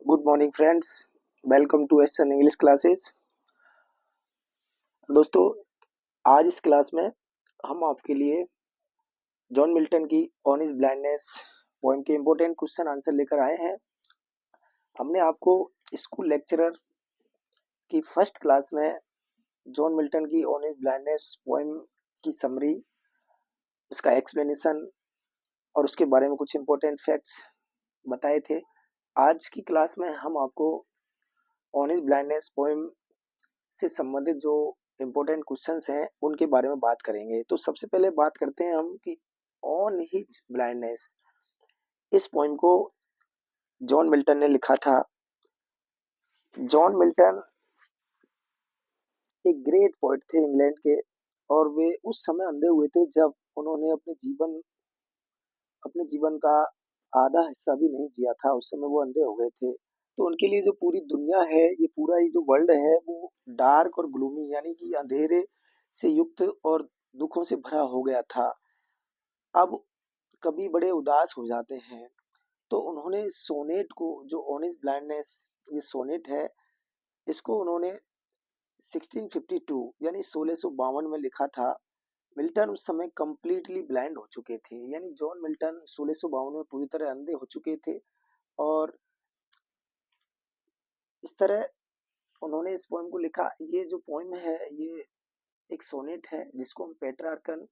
Good morning friends. Welcome to SN English classes. दोस्तों, आज इस क्लास में हम आपके लिए जॉन मिल्टन की ऑन हिज ब्लाइंडनेस पोएम के इम्पोर्टेंट क्वेश्चन आंसर लेकर आए हैं। हमने आपको स्कूल लेक्चरर की फर्स्ट क्लास में जॉन मिल्टन की ऑन हिज ब्लाइंडनेस पोएम की समरी, उसका एक्सप्लेनेशन और उसके बारे में कुछ इम्पोर्टेंट फैक्ट्स बताए थे। आज की क्लास में हम आपको ऑन हिज ब्लाइंडनेस पोएम से संबंधित जो इम्पोर्टेंट क्वेश्चंस हैं उनके बारे में बात करेंगे। तो सबसे पहले बात करते हैं हम कि ऑन हिज ब्लाइंडनेस, इस पोएम को जॉन मिल्टन ने लिखा था। जॉन मिल्टन एक ग्रेट पोएट थे इंग्लैंड के, और वे उस समय अंधे हुए थे जब उन्होंने अपने जीवन का आधा हिस्सा भी नहीं जिया था। उस समय वो अंधे हो गए थे। तो उनके लिए जो पूरी दुनिया है, ये पूरा ये जो वर्ल्ड है, वो डार्क और ग्लूमी यानी कि अंधेरे से युक्त और दुखों से भरा हो गया था। अब कभी बड़े उदास हो जाते हैं, तो उन्होंने सोनेट को, जो ऑन हिज ब्लाइंडनेस ये सोनेट है, इसको उन्होंने 1652 यानी 1652 में लिखा था। मिल्टन उस समय कंप्लीटली ब्लाइंड हो चुके थे, यानी जॉन मिल्टन 1652 में पूरी तरह अंधे हो चुके थे। और इस तरह उन्होंने इस पोएम को लिखा। ये जो पोएम है, ये एक सोनेट है जिसको हम पेट्रार्कन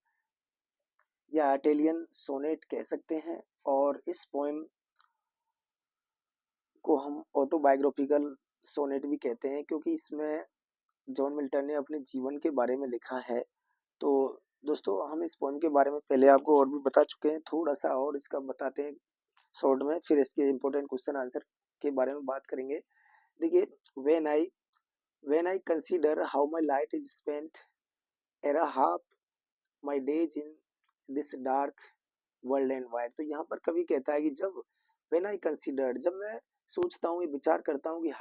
या अटेलियन सोनेट कह सकते हैं। और इस पोएम को हम ऑटोबायोग्राफिकल सोनेट भी कहते हैं, क्योंकि इसमें जॉन मिल्टन ने अपने जीवन के बारे में लिखा है। तो दोस्तों, हम इस पोएम के बारे में पहले आपको और भी बता चुके हैं, थोड़ा सा और इसका बताते हैं शॉर्ट में, फिर इसके इम्पोर्टेंट क्वेश्चन आंसर के बारे में बात करेंगे। देखिए, when I consider how my light is spent, era half my days in this dark world and wide। तो यहाँ पर कवि कहता है कि जब when I consider, जब मैं सोचता हूँ, ये विचार करता हूँ कि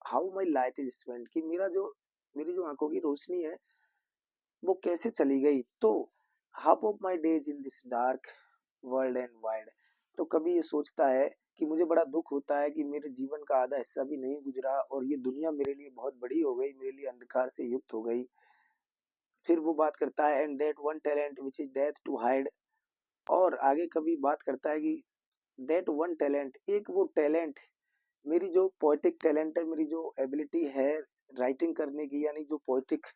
how my light is spent, कि मेरी जो आंखों की रोशनी है वो कैसे चली गई। तो half of my days in this dark world and wide, तो कभी ये सोचता है कि मुझे बड़ा दुख होता है कि मेरे जीवन का आधा हिस्सा भी नहीं गुजरा और ये दुनिया मेरे लिए बहुत बड़ी हो गई, मेरे लिए अंधकार से युक्त हो गई। फिर वो बात करता है and that one talent which is death to hide. और आगे कभी बात करता है कि दैट वन टैलेंट, एक वो टैलेंट, मेरी जो पोएटिक टैलेंट है, मेरी जो एबिलिटी है राइटिंग करने की, यानी जो पोएटिक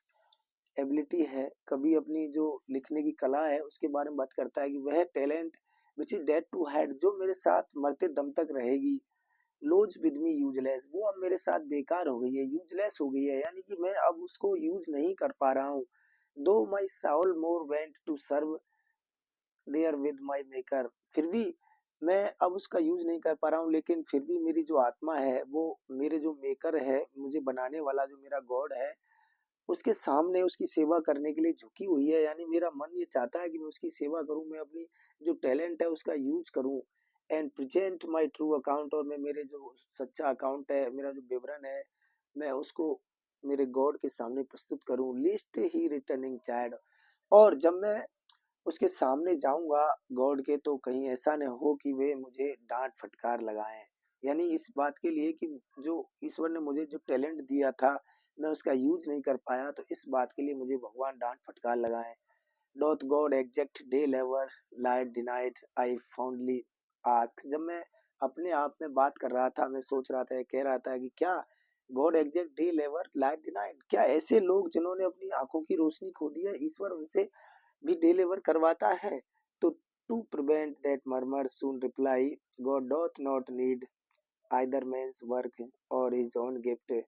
एबिलिटी है, कभी अपनी जो लिखने की कला है उसके बारे में बात करता है कि वह talent which is dead to hide, जो मेरे साथ मरते दम तक रहेगी। लोज विद मी यूजलेस, वो अब मेरे साथ बेकार हो गई है, यूजलेस हो गई है, यानी कि मैं अब उसको यूज नहीं कर पा रहा हूँ। Though my soul more bent to serve therewith my maker, फिर भी मैं अब उसका यूज नहीं कर पा रहा हूँ, लेकिन फिर भी मेरी जो आत्मा है वो मेरे जो मेकर है, मुझे बनाने वाला जो मेरा गॉड है, उसके सामने उसकी सेवा करने के लिए झुकी हुई है। यानी मेरा मन ये चाहता है कि मैं उसकी सेवा करूं, मैं अपनी जो टैलेंट है उसका यूज करूं and present my true account, और मैं मेरे जो सच्चा अकाउंट है, मेरा जो विवरण है, मैं उसको मेरे गॉड के सामने प्रस्तुत करूं। लिस्ट ही रिटर्निंग चाइल्ड, और जब मैं उसके सामने जाऊंगा गॉड के, तो कहीं ऐसा न हो कि वे मुझे डांट फटकार लगाएं। यानी इस बात के लिए कि जो ईश्वर ने मुझे जो टैलेंट दिया था मैं उसका यूज नहीं कर पाया, तो इस बात के लिए मुझे भगवान डांट फटकार लगाएं। डोथ गॉड एग्जैक्ट डे लेवर लाइट डिनाइट आई फाउंडली आस्क, जब मैं अपने आप में बात कर रहा था, मैं सोच रहा था, कह रहा था कि क्या गॉड एग्जैक्ट डे लेवर लाइट डिनाइट, क्या ऐसे लोग जिन्होंने अपनी आंखों की रोशनी खो दी है, ईश्वर उनसे भी डिलीवर करवाता है। तो to prevent that murmur soon reply, God doth not need either man's work or his own gift,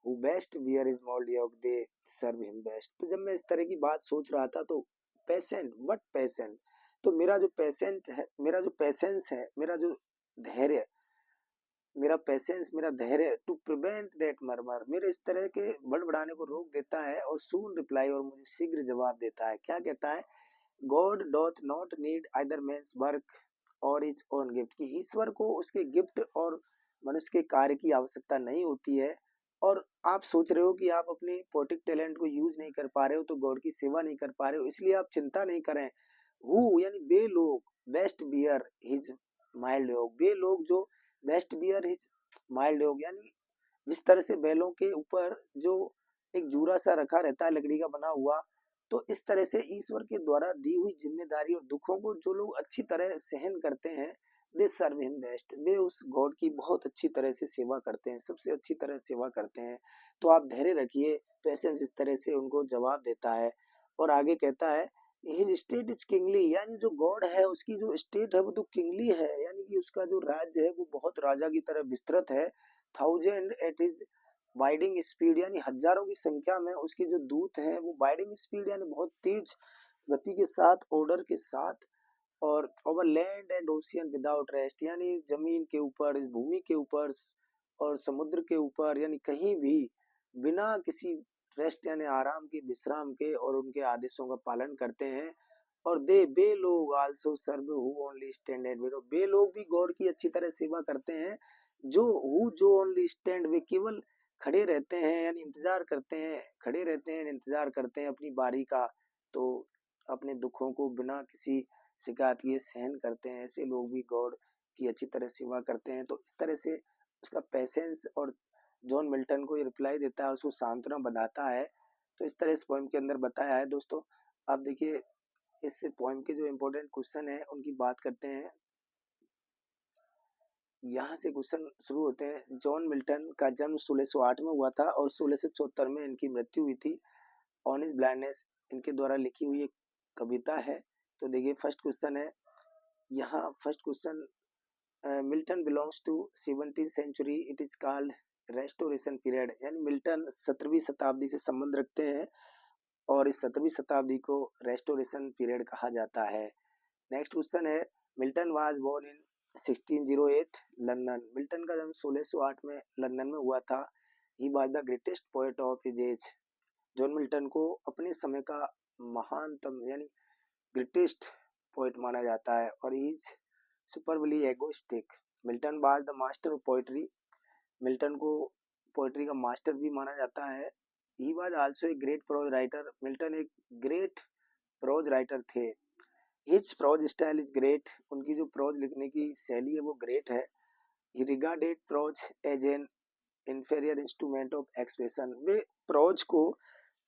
who best bear his mild yoke they serve him best. तो जब मैं इस तरह की बात सोच रहा था, तो पेशेंट व्हाट पेशेंट, तो मेरा जो पेशेंट है, मेरा जो पेशेंस है, मेरा जो धैर्य, मेरा पेशेंस, मेरा धैर्य, टू प्रिवेंट दैट मर्मर, मेरे इस तरह के बड़बड़ाने को रोक देता है, और सून रिप्लाई, और मुझे शीघ्र जवाब देता है। क्या कहता है? God doth not need either man's work or his own gift, कि ईश्वर को उसके गिफ्ट और मनुष्य के कार्य की आवश्यकता नहीं होती है। और आप सोच रहे हो कि आप अपने पोएटिक टैलेंट को यूज नहीं कर पा रहे हो, तो गॉड की सेवा नहीं कर पा रहे हो, इसलिए आप चिंता नहीं करें। हु यानी वे लोग, बेस्ट बियर हिज माइल्ड योग, वे लोग जो best bear his mild dog, यानी जिस तरह से बैलों के ऊपर जो एक जूरा सा रखा रहता है लकड़ी का बना हुआ, तो इस तरह से ईश्वर के द्वारा दी हुई जिम्मेदारी और दुखों को जो लोग अच्छी तरह सहन करते हैं, दे सर्व हिम बेस्ट, वे उस गॉड की बहुत अच्छी तरह से सेवा करते हैं, सबसे अच्छी तरह सेवा करते हैं। तो आप धैर्य रखिए, पेशेंस इस तरह से उनको जवाब देता है। और आगे कहता है हिज स्टेट इज किंगली, यानी जो गॉड है उसकी जो स्टेट है वो तो किंगली है, यानी कि उसका जो राज्य है वो बहुत राजा की तरह विस्तृत है। थाउजेंड एट हिज वाइडिंग स्पीड, यानी हजारों की संख्या में उसके जो दूत हैं वो वाइडिंग स्पीड यानी बहुत तेज गति के साथ, ऑर्डर के साथ। और over land and ocean without rest, यानी जमीन के ऊपर, इस भूमि के ऊपर और समुद्र के ऊपर, यानी कहीं भी बिना किसी रेस्ट यानी आराम के, विश्राम के, और उनके आदेशों का पालन करते हैं। और दे बे लोग also serve who only stand at विरो, बे लोग भी गॉड की अच्छी तरह सेवा करते हैं। जो हु जो ओनली स्टैंड, वे केवल खड़े रहते हैं यानी इंतजार करते हैं, खड़े रहते हैं इंतजार करते हैं अपनी बारी का, तो अपने दुखों को बिना किसी शिकायत किए सहन करते हैं, ऐसे लोग भी गॉड की अच्छी तरह सेवा करते हैं। तो इस तरह से उसका पेशेंस, और जॉन मिल्टन को ये रिप्लाई देता है, उसको सांत्वना बताता है। तो इस तरह इस पोएम के अंदर बताया है। दोस्तों आप देखिए इस पोएम के जो इम्पोर्टेंट क्वेश्चन है उनकी बात करते हैं। यहाँ से क्वेश्चन शुरू होते हैं। जॉन मिल्टन का जन्म 1608 में हुआ था और 1674 में इनकी मृत्यु हुई थी। ऑन इज ब्लाइंडनेस इनके द्वारा लिखी हुई एक कविता है। तो देखिए फर्स्ट क्वेश्चन है, यहाँ first question, Milton belongs to 17th century, it is called restoration period, यानी मिल्टन 17वीं शताब्दी से संबंध रखते हैं और इस 17वीं शताब्दी को रेस्टोरेशन पीरियड कहा जाता है। नेक्स्ट क्वेश्चन है, Milton was born in 1608 London, Milton का जन्म 1608 में लंदन में हुआ था। He was the greatest poet of his age, John Milton को अपने समय का महानतम यानी ग्रेटेस्ट पोएट माना जाता है। और is superbly egoistic, Milton was the master of poetry, Milton को पोएट्री का मास्टर भी माना जाता है। He was also a great prose writer, Milton एक ग्रेट प्रोज राइटर थे। His prose style is great, उनकी जो प्रोज लिखने की शैली है वो ग्रेट है। He regarded prose as an inferior instrument of expression, वे प्रोज को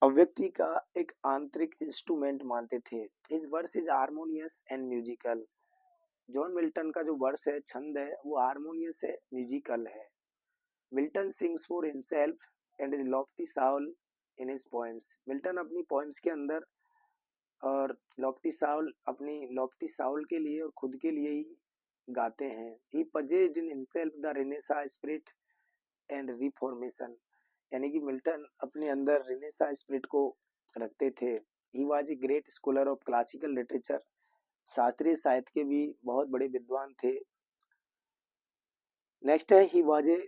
अभिव्यक्ति का एक आंतरिक इंस्ट्रूमेंट मानते थे। His verse is harmonious and musical, John Milton का जो वर्स है, छंद है, वो हारमोनियस है, म्यूजिकल है। Milton sings for himself and is lofty soul in his poems, Milton अपनी पोएम्स के अंदर और लॉफ्टी साउल, अपनी लॉफ्टी साउल के लिए और खुद के लिए ही गाते हैं। He possessed in himself the renaissance spirit and reformation, यानी कि मिल्टन अपने अंदर रेनेसां स्पिरिट को रखते थे। He was a great scholar of classical literature, शास्त्रीय साहित्य के भी बहुत बड़े विद्वान थे। नेक्स्ट है, he was a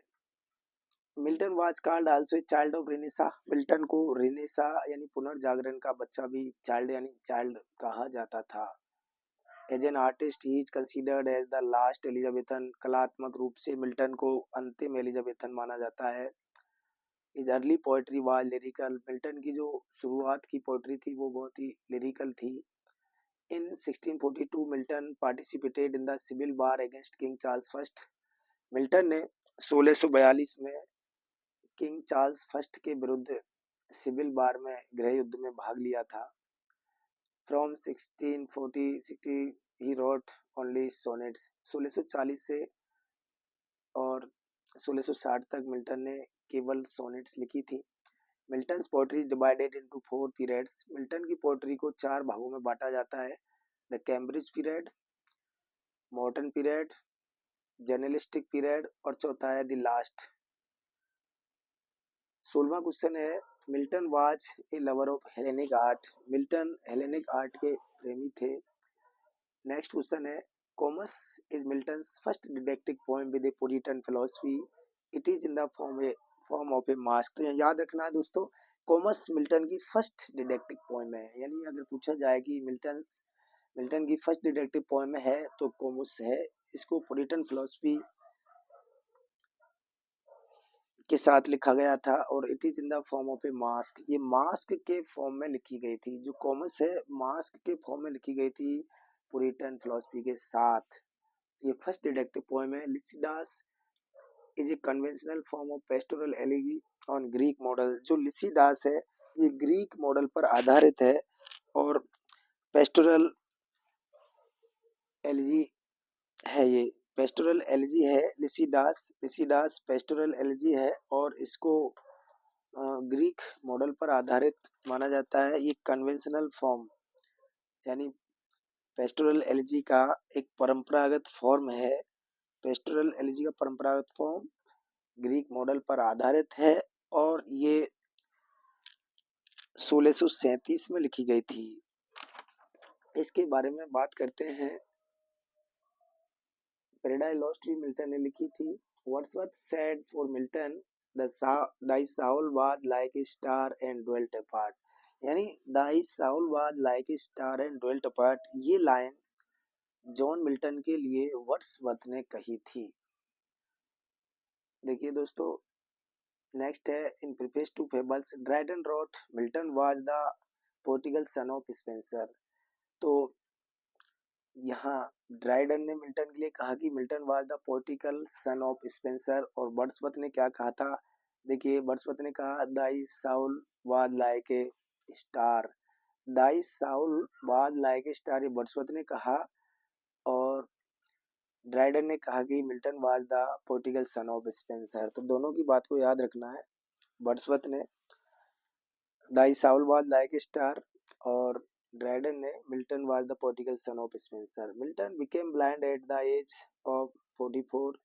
Milton was called also a child of Renaissance, Milton को रेनेसा यानी पुनर्जागरण का बच्चा भी चाइल्ड यानी चाइल्ड कहा जाता था। As an artist he is considered as the last Elizabethan, कलात्मक रूप से मिल्टन को अंतिम एलिजाबेथन माना जाता है। Is early poetry was lyrical, Milton की जो शुरुआत की पोएट्री थी वो बहुत ही लिरिकल थी। In 1642 Milton participated in the civil war against king Charles first, Milton ने 1642 में किंग चार्ल्स फर्स्ट के विरुद्ध सिविल वार में, गृह युद्ध में भाग लिया था। From 1640 he wrote only sonnets, 1640 से और 1660 तक मिल्टन ने केवल सोनेट्स लिखी थी। Milton's poetry is divided into 4 periods, Milton की पोएट्री को 4 भागों में बांटा जाता है। The Cambridge period, modern period, journalistic period और चौथा है द लास्ट। 16वां क्वेश्चन है, Milton was a lover of Hellenic art, Milton Hellenic art के प्रेमी थे। नेक्स्ट क्वेश्चन है, Comus is Milton's first didactic poem with a Puritan philosophy, it is in the form of a mask. तो याद रखना है दोस्तों, कॉमस मिल्टन की फर्स्ट डिडेक्टिक पोएम है, यानी अगर पूछा जाए कि मिल्टन की फर्स्ट डिडेक्टिव पोएम है तो कॉमस है। इसको पुरिटन फिलॉसफी के साथ लिखा गया था और it is in the form of a mask, ये मास्क के फॉर्म में लिखी गई थी। जो कॉमस है मास्क के फॉर्म में लिखी गई थी पुरिटन फिलॉसफी के साथ। ये फर्स्ट डिटेक्टिव पोएम है। Lycidas is a conventional form of pastoral elegy on Greek model. जो लिसिडास है ये ग्रीक मॉडल पर आधारित है और पेस्टोरल एलिजी है। ये पेस्टोरल एलिजी है, लिसिडास पेस्टोरल एलिजी है और इसको ग्रीक मॉडल पर आधारित माना जाता है। ये कन्वेंशनल फॉर्म यानी पेस्टोरल एलिजी का एक परंपरागत फॉर्म है। पेस्टोरल एलिजी का परंपरागत फॉर्म ग्रीक मॉडल पर आधारित है और ये 1637 में लिखी गई थी। इसके बारे में बात करते हैं। पैराडाइज लॉस्ट भी मिल्टन ने लिखी थी। Wordsworth said for Milton, thy soul was like a star and dwelt apart। यानी thy soul was like a star and dwelt apart, ये लाइन जॉन मिल्टन के लिए वर्ड्सवर्थ ने कही थी। देखिए दोस्तों, नेक्स्ट है in preface to fables Dryden wrote Milton was the poetical son of Spenser. तो यहाँ ड्राइडन ने मिल्टन के लिए कहा कि Milton was the poetical son of Spenser और वर्ड्सवर्थ ने क्या कहा था। देखिए वर्ड्सवर्थ ने कहा thy soul was like a star. Thy soul was like a star ये वर्ड्सवर्थ ने कहा और ड्राइडन ने कहा कि Milton was the poetical son of Spenser. तो दोनों की बात को याद रखना है। वर्ड्सवर्थ ने thy soul was like a star और ड्राइडन ने Milton was the poetical son of Spenser. Milton became blind at the age of 44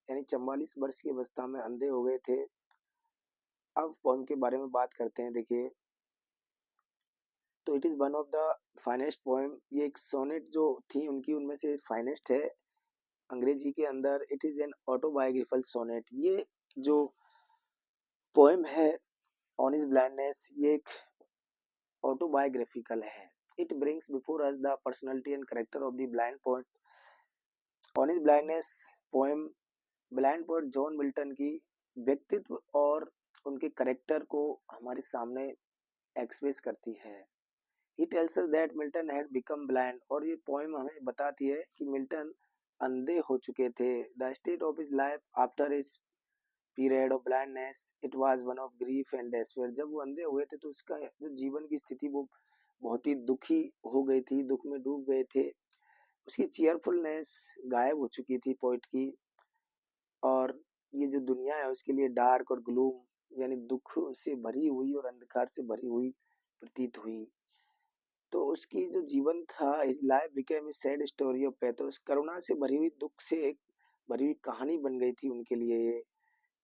यानी 44 वर्ष की अवस्था में अंधे हो गए थे। अब पोएम के बारे में बात करते हैं। देखिए तो it is one of the finest poem. ये एक सोनेट जो थी उनकी उनमें से फाइनेस्ट है अंग्रेजी के अंदर। It is an autobiographical sonnet. ये जो पोएम है ऑन हिज ब्लाइंडनेस ये एक ऑटोबायोग्राफिकल है। It brings before us the personality and character of the blind poet. On his blindness poem blind poet John Milton की व्यक्तित्व और उनके कैरेक्टर को हमारे सामने एक्सप्रेस करती है। He tells us that Milton had become blind और ये पोएम हमें बताती है कि मिल्टन अंधे हो चुके थे। The state of his life after his period of blindness it was one of grief and despair। जब वो अंधे हुए थे तो उसका जो जीवन की स्थिति वो बहुत ही दुखी हो गई थी, दुख में डूब गए थे। उसकी चीयरफुलनेस गायब हो चुकी थी पोइट की और ये जो दुनिया है उसके लिए डार्क और ग्लूम यानी दुख से भरी हुई और अंधकार से भरी हुई प्रतीत हुई। तो उसकी जो जीवन था इस life became a sad story of pathos. करुणा से भरी हुई दुख से एक भरी हुई कहानी बन गई थी उनके लिए ये।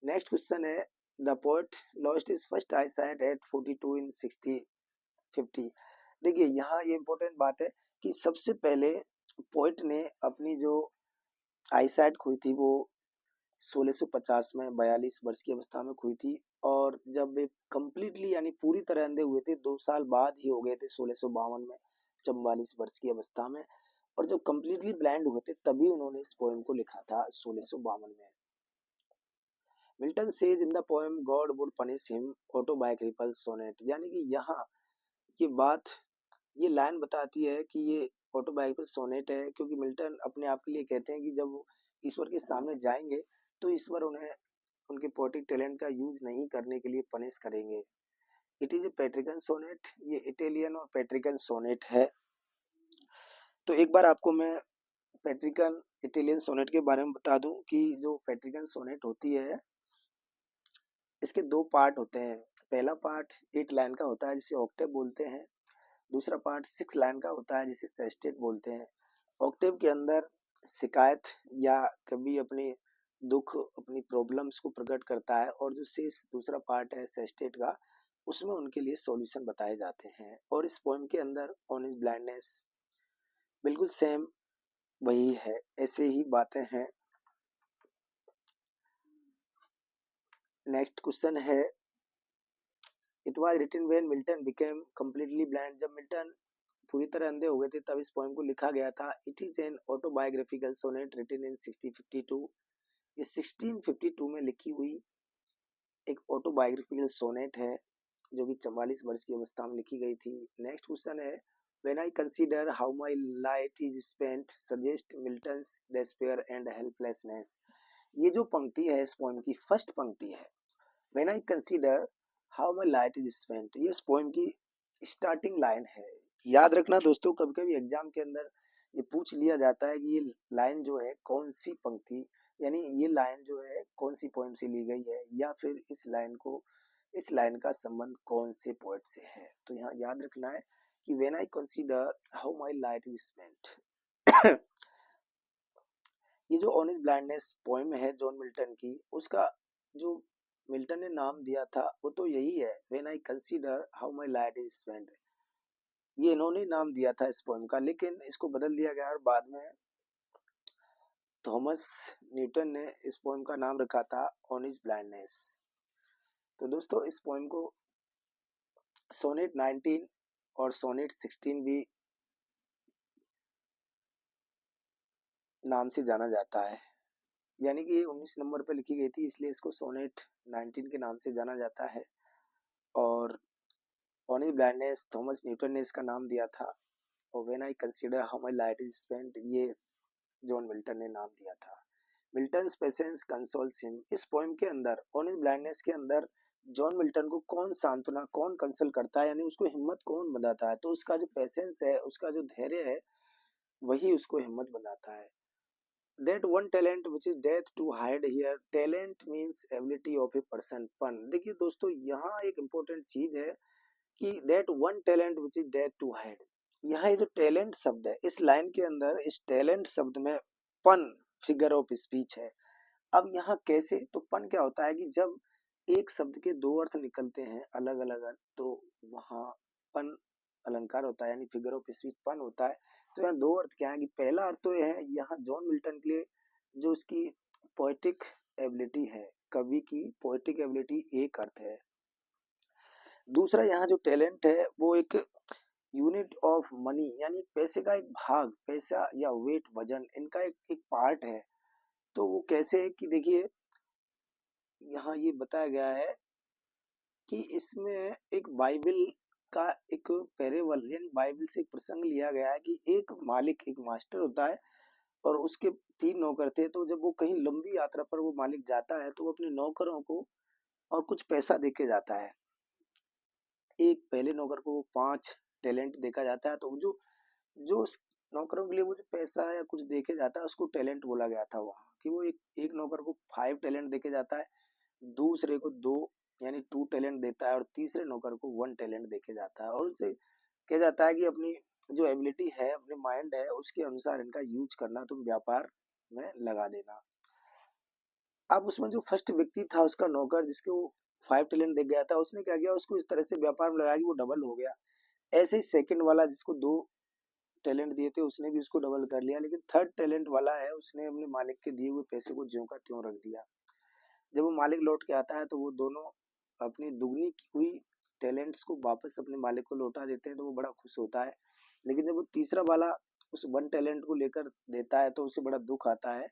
नेक्स्ट क्वेश्चन है the poet lost his first eyesight at 42 in 50। देखिए यहाँ ये इम्पोर्टेंट बात है कि सबसे पहले पोएट ने अपनी जो आई साइट खोई थी वो 1650 में 42 वर्ष की अवस्था में खोई थी और जब वे कंप्लीटली यानी पूरी तरह अंधे हुए थे 2 साल बाद ही हो गए थे 1652 में 44 वर्ष की अवस्था में। और जब कंप्लीटली ब्लाइंड हुए थे तभी उन्होंने इस पोएम को लिखा था 1652 में। Milton says in the poem God would punish him autobiographical sonnet. यानी कि यहाँ ये बात ये लाइन बताती है कि ये ऑटोबायोग्राफिकल सोनेट है क्योंकि मिल्टन अपने आप के लिए कहते हैं कि जब वो ईश्वर के सामने जाएंगे तो ईश्वर उन्हें उनके पोएटिक टैलेंट का यूज नहीं करने के लिए पनिश करेंगे। It is a Petrarchan sonnet. ये इटालियन और पेट्रिकन सोनेट है। तो एक बार आपको मैं पेट्रिकन इटालियन सोनेट के बारे में बता दूं कि जो पेट्रिकन सोनेट होती है इसके 2 पार्ट होते हैं। पहला पार्ट 8 लाइन का होता है जिसे ऑक्टेव बोलते हैं। दूसरा पार्ट 6 लाइन का होता है जिसे सेस्टेट बोलते हैं। ऑक्टेव के अंदर शिकायत या कभी अपने दुख अपनी प्रॉब्लम्स को प्रकट करता है और जो शेष दूसरा पार्ट है सेस्टेट का उसमें उनके लिए सॉल्यूशन बताए जाते हैं। और इस पोएम के अंदर ऑन हिज ब्लाइंडनेस बिल्कुल सेम वही है, ऐसे ही बातें हैं। नेक्स्ट क्वेश्चन है it was written when Milton became completely blind. जब मिल्टन पूरी तरह अंधे हो गए थे तब इस पोएम को लिखा गया था। It is an autobiographical sonnet written in 1652। ये 1652 में लिखी हुई एक ऑटोबायोग्राफिकल सोनेट है जो कि 44 वर्ष की अवस्था में लिखी गई थी। नेक्स्ट क्वेश्चन है when I consider how my light is spent suggest Milton's despair and helplessness. ये जो पंक्ति है इस पोएम की फर्स्ट पंक्ति है, when I consider how my light is spent, ये इस पोएम की स्टार्टिंग लाइन है। याद रखना दोस्तों, कभी कभी एग्जाम के अंदर ये पूछ लिया जाता है कि ये लाइन जो है कौन सी पंक्ति, यानी ये लाइन जो है कौन सी पोएम से ली गई है, या फिर इस लाइन का संबंध कौन से पोएट से है। तो यहाँ याद रखना है कि when I consider how my light is spent ये जो ऑन इज ब्लाइंडनेस पोएम है जॉन मिल्टन की, उसका जो मिल्टन ने नाम दिया था वो तो यही है, when I consider how my light is spent. ये इन्होंने नाम दिया था इस पोएम का, लेकिन इसको बदल दिया गया और बाद में थॉमस न्यूटन ने इस पोएम का नाम रखा था ऑन इज ब्लाइंडनेस। तो दोस्तों इस पोएम को सोनेट 19 और सोनेट 16 भी नाम से जाना जाता है, यानी कि ये 19 नंबर पर लिखी गई थी इसलिए इसको सोनेट 19 के नाम से जाना जाता है। और on is blindness Thomas Newton ने इसका नाम दिया था, और when I consider how my light is spent ये जॉन मिल्टन ने नाम दिया था। मिल्टन्स पेशेंस कंसोल्स हिम, इस पोएम के अंदर ऑन इज ब्लाइंडनेस के अंदर जॉन मिल्टन को कौन सांत्वना, कौन कंसोल करता है, यानी उसको हिम्मत कौन बनाता है, तो उसका जो पेशेंस है, उसका जो धैर्य है, वही उसको हिम्मत बनाता है। That one talent which is death to hide here, talent means ability of a person पन। देखिए दोस्तों यहाँ एक इम्पोर्टेंट चीज है कि that one talent which is death to hide, यहाँ ये जो टैलेंट शब्द है इस लाइन के अंदर, इस टैलेंट शब्द में पन फिगर ऑफ स्पीच है। अब यहाँ कैसे, तो पन क्या होता है कि जब एक शब्द के दो अर्थ निकलते हैं अलग अलग अर्थ, तो वहाँ पन अलंकार होता है, यानी फिगर ऑफ स्पीच पन होता है। तो यहाँ दो अर्थ क्या है कि पहला अर्थ तो यह है, यहाँ जॉन मिल्टन के लिए जो उसकी पोएटिक एबिलिटी है, कवि की पोएटिक एबिलिटी एक अर्थ है। दूसरा यहाँ जो टैलेंट है वो एक यूनिट ऑफ मनी, यानी पैसे का एक भाग, पैसा या वेट वजन, इनका एक पार्ट है। तो वो कैसे है कि देखिए यहाँ ये बताया गया है कि इसमें एक बाइबल का एक पैरेबल, यानी बाइबल से एक प्रसंग लिया गया है कि एक मालिक, एक मास्टर होता है और उसके तीन नौकर थे। तो जब वो कहीं लंबी यात्रा पर वो मालिक जाता है तो वो अपने नौकरों को और कुछ पैसा देके जाता है। एक पहले नौकर को 5 टैलेंट देखा जाता है, तो जो जो उस नौकरों के लिए वो जो पैसा या कुछ देके जाता है उसको टैलेंट बोला गया था वहाँ, कि वो एक नौकर को 5 टैलेंट देके जाता है, दूसरे को 2 यानी 2 टैलेंट देता है, और तीसरे नौकर को 1 टैलेंट देके जाता है। और उनसे कहा जाता है कि अपनी जो एबिलिटी है, अपने माइंड है, उसके अनुसार इनका यूज करना, तुम व्यापार में लगा देना। अब उसमें जो फर्स्ट व्यक्ति था उसका नौकर, जिसके वो 5 टैलेंट दे गया था, उसने क्या किया, उसको इस तरह से व्यापार में लगाया कि वो डबल हो गया। ऐसे ही सेकंड वाला जिसको 2 टैलेंट दिए थे उसने भी उसको डबल कर लिया, लेकिन थर्ड टैलेंट वाला है उसने अपने मालिक के दिए हुए पैसे को ज्यों का त्यों रख दिया। जब वो मालिक लौट के आता है तो वो दोनों अपनी दुगनी की हुई टैलेंट्स को वापस अपने मालिक को लौटा देते हैं, तो वो बड़ा खुश होता है। लेकिन जब वो तीसरा वाला उस 1 टैलेंट को लेकर देता है तो उसे बड़ा दुख आता है,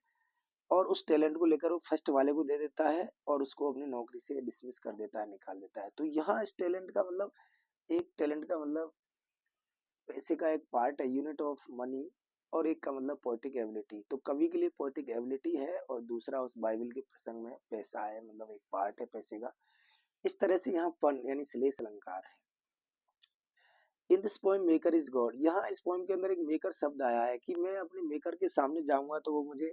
और उस टैलेंट को लेकर वो फर्स्ट वाले को दे देता है और उसको अपनी नौकरी से डिसमिस कर देता है, निकाल देता है। तो यहाँ इस टैलेंट का मतलब, एक टैलेंट का मतलब पैसे का एक पार्ट है, यूनिट ऑफ मनी, और एक का मतलब पोएटिक एबिलिटी। तो कवि के लिए पोएटिक एबिलिटी है और दूसरा उस बाइबल के प्रसंग में पैसा है, मतलब एक पार्ट है पैसे का। इस तरह से यहाँ पन यानी श्लेष अलंकार है। In this poem maker is God, यहाँ इस पोएम के अंदर एक मेकर शब्द आया है कि मैं अपने मेकर के सामने जाऊंगा तो वो मुझे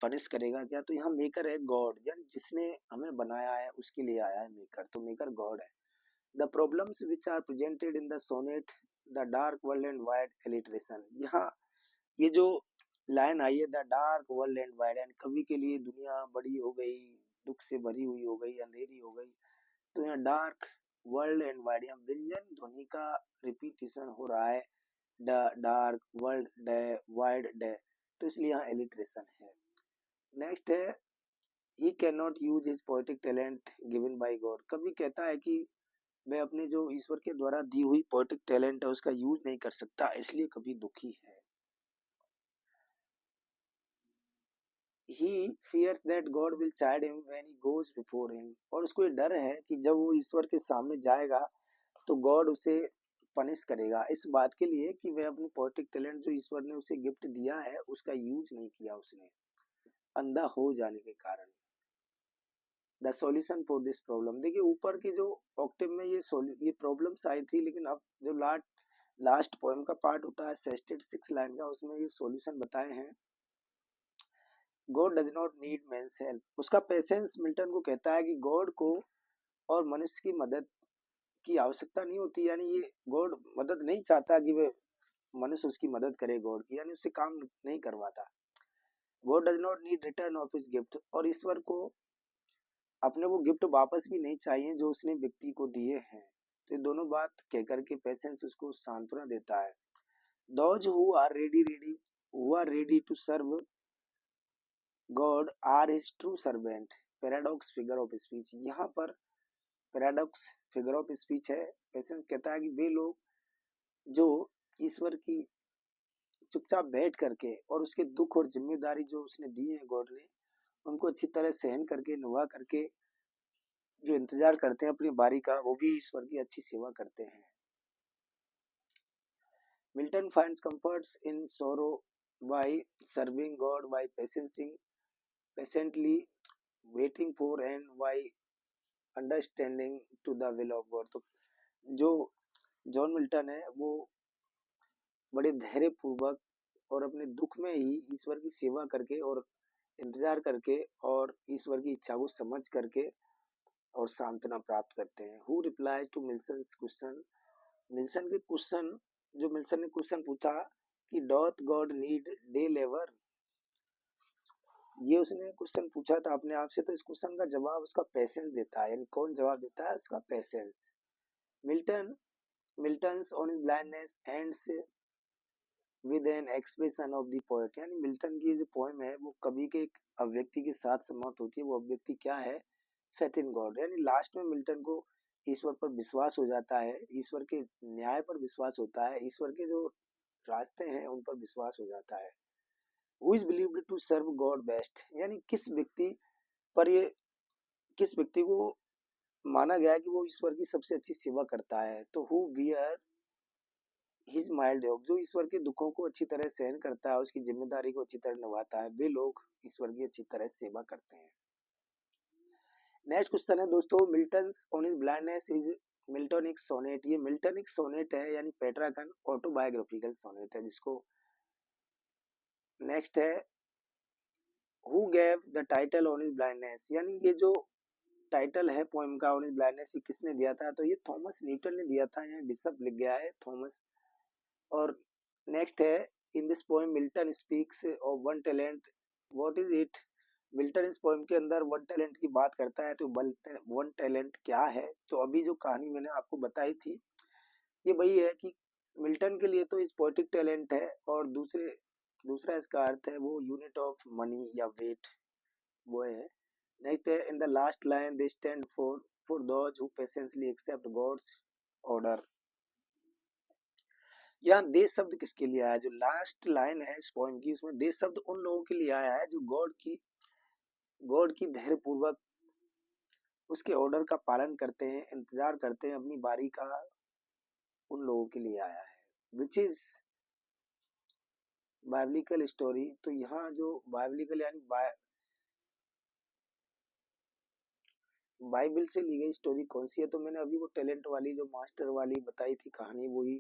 पनिश करेगा क्या। तो यहाँ मेकर है गॉड, यानी जिसने हमें बनाया है उसके लिए आया है मेकर, तो मेकर गॉड है। The problems which are presented in the sonnet, the dark world and wide alliteration, यहाँ ये जो लाइन आई है, the dark world and wide, and कवि के लिए दुनिया बड़ी हो गई, दुख से भरी हुई हो गई, अंधेरी हो गई। तो यहाँ डार्क वर्ल्ड एंड वाइड, यहाँ व्यंजन ध्वनि का रिपीटेशन हो रहा है, the dark world day wide day, तो इसलिए यहाँ एलिट्रेशन है। नेक्स्ट है, he can not use his poetic talent given by God, कवि कहता है कि मैं अपने जो ईश्वर के द्वारा दी हुई पोएटिक टैलेंट है उसका यूज नहीं कर सकता, इसलिए कवि दुखी है। He fears that God will chide him when he goes before him, और उसको ये डर है कि जब वो ईश्वर के सामने जाएगा तो गॉड उसे पनिश करेगा इस बात के लिए कि वह अपनी पोएटिक टैलेंट जो ईश्वर ने उसे गिफ्ट दिया है उसका यूज नहीं किया उसने। अंधा हो जाने के कारण। The solution for this problem, देखिए ऊपर की जो ऑक्टेव में ये प्रॉब्लम्स आई थी, लेकिन अब जो लास्ट पोएम का पार्ट होता है सेस्टेड 6 लाइन का, उसमें ये सॉल्यूशन बताए हैं। God does not need man's help, उसका पेशेंस मिल्टन को कहता है कि गॉड को और मनुष्य की मदद की आवश्यकता नहीं होती, यानी ये गॉड मदद नहीं चाहता कि वे मनुष्य उसकी मदद करे गॉड की, यानी उससे काम नहीं करवाता। God does not need return of his gift, और ईश्वर को अपने वो गिफ्ट वापस भी नहीं चाहिए जो उसने व्यक्ति को दिए हैं। तो ये दोनों बात कहकर के पेशेंस उसको सांत्वना देता है। Those who are ready to serve God are his true servant, paradox figure of speech, यहाँ पर पैराडॉक्स फिगर ऑफ स्पीच है। पेशेंस कहता है कि वे लोग जो ईश्वर की चुपचाप बैठ करके और उसके दुख और जिम्मेदारी जो उसने दी है गॉड ने, उनको अच्छी तरह सहन करके निभा करके जो इंतजार करते हैं अपनी बारी का, वो भी ईश्वर की अच्छी सेवा करते हैं। Milton finds comforts in sorrow by serving God, by patiently waiting for and by understanding to the will of God। तो जो जॉन मिल्टन है वो बड़े धैर्य पूर्वक और अपने दुख में ही ईश्वर की सेवा करके और इंतजार करके और ईश्वर की इच्छा को समझ करके और सांत्वना प्राप्त करते हैं। Who reply to Milton's question, Milton के क्वेश्चन, जो मिल्सन ने क्वेश्चन पूछा कि doth God need day labour, ये उसने क्वेश्चन पूछा था अपने आप से, तो इस क्वेश्चन का जवाब उसका पेशेंस देता है। यानी कौन जवाब देता है? उसका patience. Milton's on his blindness ends with an expression of the poet, यानी मिल्टन की जो पोएम है वो कवि के एक अभिव्यक्ति के साथ समाप्त होती है। वो अभिव्यक्ति क्या है? फेथ इन गॉड, यानी लास्ट में मिल्टन को ईश्वर पर विश्वास हो जाता है, ईश्वर के न्याय पर विश्वास होता है, ईश्वर के जो रास्ते हैं उन पर विश्वास हो जाता है। Who is believed to serve God best, यानी किस व्यक्ति पर ये किस व्यक्ति को माना गया है कि वो ईश्वर की सबसे अच्छी सेवा करता है? तो हु बियर हिज माइल्ड योग, जो ईश्वर के दुखों को अच्छी तरह सहन करता है, उसकी जिम्मेदारी को अच्छी तरह निभाता है, वे लोग ईश्वर की अच्छी तरह सेवा करते हैं। नेक्स्ट क्वेश्चन है दोस्तों, Milton's on his blindness is Miltonic sonnet, ये मिल्टनिक सोनेट है यानी पेट्रागन ऑटोबायोग्राफिकल सोनेट है, जिसको नेक्स्ट है who gave the title on his blindness, यानी ये जो टाइटल है पोएम का ऑन हिज ब्लाइंडनेस, ये किसने दिया था? तो ये थॉमस न्यूटन ने दिया था, यहाँ बिशप लिख गया है थॉमस। और नेक्स्ट है in this poem Milton speaks of one talent, what is it? Milton इस पोएम के अंदर वन टैलेंट की बात करता है, तो वन टैलेंट क्या है? तो अभी जो कहानी मैंने आपको बताई थी ये वही है कि मिल्टन के लिए तो इस पोएटिक टैलेंट है, और दूसरा इसका अर्थ है वो यूनिट ऑफ मनी या वेट, वो है। नेक्स्ट है in the last line they stand for those who patiently accept God's order, यहाँ दे शब्द किसके लिए आया है? जो लास्ट लाइन है इस पोएम की, उसमें दे शब्द उन लोगों के लिए आया है जो गॉड की धैर्य पूर्वक उसके ऑर्डर का पालन करते हैं, इंतजार करते हैं अपनी बारी का, उन लोगों के लिए आया है। विच इज बाइबलिकल स्टोरी, तो यहाँ जो बाइबलिकल यानी बाइबल से ली गई स्टोरी कौन सी है? तो मैंने अभी वो टैलेंट वाली जो मास्टर वाली बताई थी कहानी, वही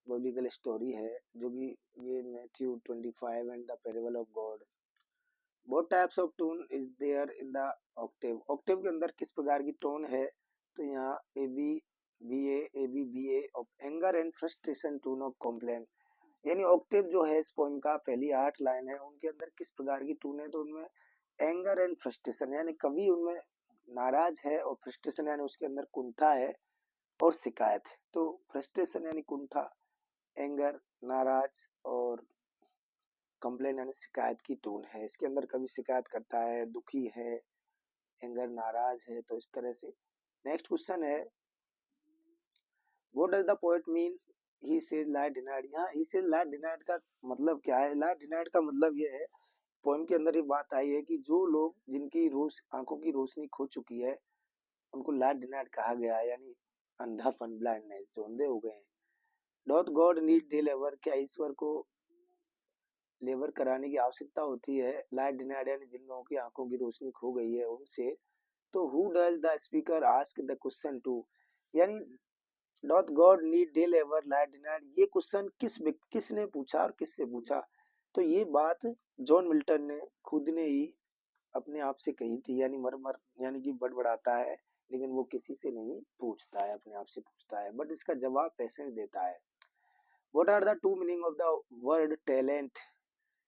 बाइबलिकल स्टोरी है, जो कि ये Matthew 25 and the parable of God. What types of tone is there in the octave? Octave के अंदर किस प्रकार की टोन है? तो यहाँ A B B A of anger and frustration, tone of complain, यानी ऑक्टेव जो है इस पोएम का पहली 8 लाइन है उनके अंदर किस प्रकार की टोन है? तो उनमें एंगर एंड फ्रस्ट्रेशन, यानी कवि उनमें नाराज है, और फ्रस्ट्रेशन यानी उसके अंदर कुंठा है, और शिकायत। तो फ्रस्ट्रेशन यानी कुंठा, एंगर नाराज, और कंप्लेन यानी शिकायत की टोन है। इसके अंदर कभी शिकायत करता है, दुखी है, एंगर नाराज है, तो इस तरह से। नेक्स्ट क्वेश्चन है what does the poet mean he says lie denied, यहाँ ही सेज लाई डिनाइड का मतलब क्या है? लाई डिनाइड का मतलब ये है, पोएम के अंदर ये बात आई है कि जो लोग जिनकी आंखों की रोशनी खो चुकी है उनको लाई डिनाइड कहा गया है, यानी अंधापन, ब्लाइंडनेस, जो अंधे हो गए हैं। Doth God need day labour, क्या ईश्वर को लेबर कराने की आवश्यकता होती है, लाइट डिनाइड यानी जिन लोगों की आंखों की रोशनी खो गई है उनसे, तो who does the speaker ask the question to, यानी doth God need day labour light denied, ये क्वेश्चन किसने पूछा और किससे पूछा। तो ये बात जॉन मिल्टन ने खुद ने ही अपने आप से कही थी, यानी मर यानी कि बड़बड़ाता है, लेकिन वो किसी से नहीं पूछता है, अपने आप से पूछता है, बट इसका जवाब पेशेंस देता है। What are the two meaning of the word talent,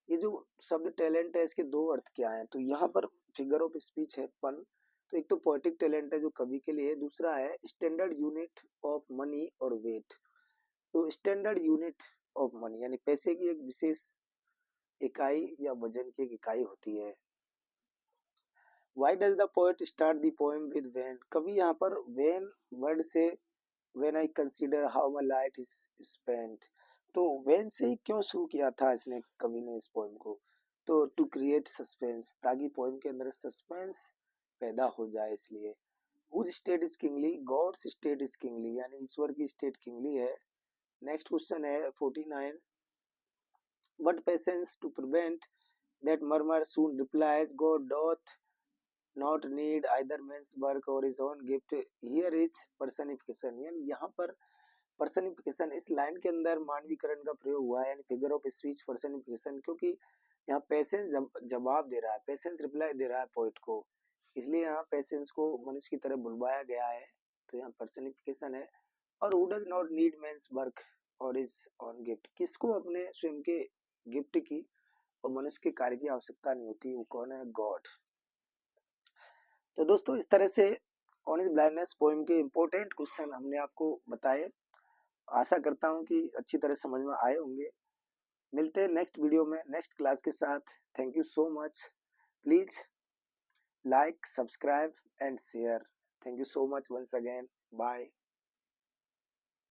ये जो शब्द टैलेंट है इसके दो अर्थ क्या हैं, तो यहाँ पर फिगर ऑफ स्पीच है पन, तो एक तो पोएटिक टैलेंट है जो कवि के लिए, दूसरा है स्टैंडर्ड यूनिट ऑफ मनी और वेट। तो स्टैंडर्ड यूनिट ऑफ मनी यानी पैसे की एक विशेष इकाई या वजन की एक इकाई होती है। Why does the poet start the poem with when, कवि यहाँ पर when वर्ड से when I consider how my light is spent, तो when से ही क्यों शुरू किया था इसने कवि ने इस पोएम को, तो टू क्रिएट सस्पेंस, ताकि पोएम के अंदर सस्पेंस पैदा हो जाए इसलिए। Whose state is kingly, God's state is kingly, यानी ईश्वर की स्टेट किंगली है। नेक्स्ट क्वेश्चन है 49, but patience to prevent that murmur soon replies, God doth not need either man's work or his own gift, here is personification, यानी यहाँ पर personification, इस line के अंदर मानवीकरण का प्रयोग हुआ है, यानी फिगर ऑफ स्पीच पर्सनिफिकेशन, क्योंकि यहाँ पेशेंस जवाब दे रहा है, पेशेंस रिप्लाई दे रहा है पोइट को, इसलिए यहाँ पेशेंस को मनुष्य की तरह बुलवाया गया है, तो यहाँ पर्सनिफिकेशन है। और who does not need man's work और इज ऑन गिफ्ट, किसको अपने स्वयं के गिफ्ट की और मनुष्य के कार्य की आवश्यकता नहीं होती, वो कौन है, गॉड। तो दोस्तों इस तरह से ऑन इज ब्लाइंडनेस पोएम के इंपॉर्टेंट क्वेश्चन हमने आपको बताए, आशा करता हूँ कि अच्छी तरह समझ में आए होंगे। मिलते हैं नेक्स्ट वीडियो में नेक्स्ट क्लास के साथ। Thank you so much, please like subscribe and share, thank you so much once again, bye.